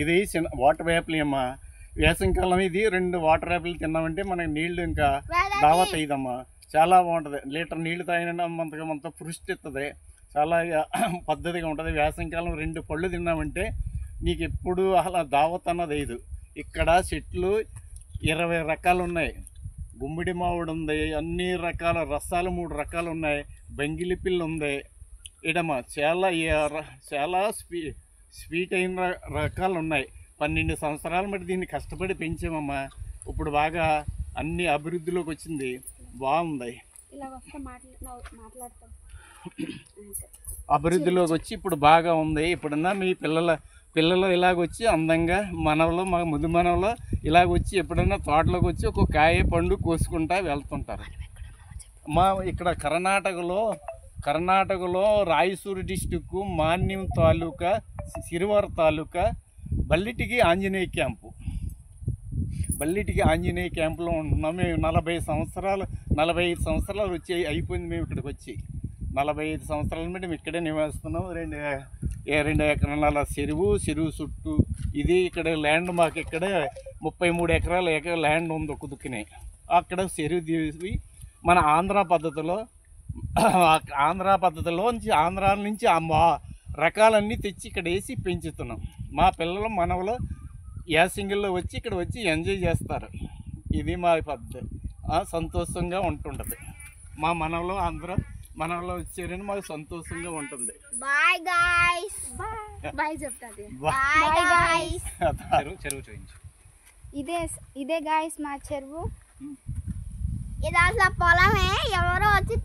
ఇది water Apple అమ్మా. వేసవికాలం ఇది 2 వాటర్ యాపిల్ తిన్నామంటే మనకి నీళ్లు ఇంకా దావత్ అయ్యిదమ్మా. చాలా బాగుంటుంది. లీటర్ నీళ్లు తాగినా అంత పుష్టి ఇస్తుంది. చాలా పద్ధతిగా ఉంటుంది. వేసవికాలం 2 పళ్ళు తిన్నామంటే నీకు ఎప్పుడు అసలు దావత్ అన్నది అయ్యదు. ఇక్కడ చెట్లు 20 రకాలు ఉన్నాయి. గుమ్మిడి మామిడి ఉంది, అన్ని రకాల రసాలు 3 రకాలు ఉన్నాయి, బంగిలి పిల్లి ఉంది. ఇడమ్మా చాలా స్వీట్ అయిన రకాలు ఉన్నాయి. 12 సంవత్సరాల మట్టి దీన్ని కష్టపడి పెంచామమ్మా. ఇప్పుడు బాగా అన్ని అభివృద్ధిలోకి వచ్చింది. బాగుంది. అభివృద్ధిలోకి వచ్చి ఇప్పుడు బాగా ఉంది. ఇప్పుడున్న మీ పిల్లలు ఇలాగొచ్చి అందంగా మనవలో మా ముద్దు మనవలో ఇలాగొచ్చి ఎప్పుడన్నా తోటలోకి వచ్చి ఒక కాయ పండు కోసుకుంటా వెళ్తుంటారు. మా ఇక్కడ కర్ణాటకలో రాయచూరు డిస్టిక్ మాన్యం తాలూకా సిరివార తాలూకా బల్లిటికి ఆంజనేయ క్యాంపులో ఉంటున్నాం. మేము 45 సంవత్సరాలు వచ్చి అయిపోయింది. మేము ఇక్కడికి వచ్చి 45 సంవత్సరాల నుండి మేము ఇక్కడే నివసిస్తున్నాం. 2 ఎకరాల చెరువు చుట్టూ ఇది ఇక్కడ ల్యాండ్ మాకు ఇక్కడే 33 ఎకరాల ల్యాండ్ ఉంది ఒక దుక్కునే. అక్కడ చెరువు తీసి మన ఆంధ్ర పద్ధతిలో నుంచి ఆ రకాలన్నీ తెచ్చి ఇక్కడ వేసి పెంచుతున్నాం. మా పిల్లలు మనవలు యాసింగిల్లో వచ్చి ఇక్కడ వచ్చి ఎంజాయ్ చేస్తారు. ఇది మా పద్ధతి. సంతోషంగా ఉంటుంటుంది. మా మనవలు వచ్చారని మాకు సంతోషంగా ఉంటుంది. Bye guys. బాయ్ చెప్తాది. Bye guys. చెరువు చూయించు. ఇదే గాయ్స్ మా చెరువు. ఇది అసలు పొలమే. ఎవరో వచ్చి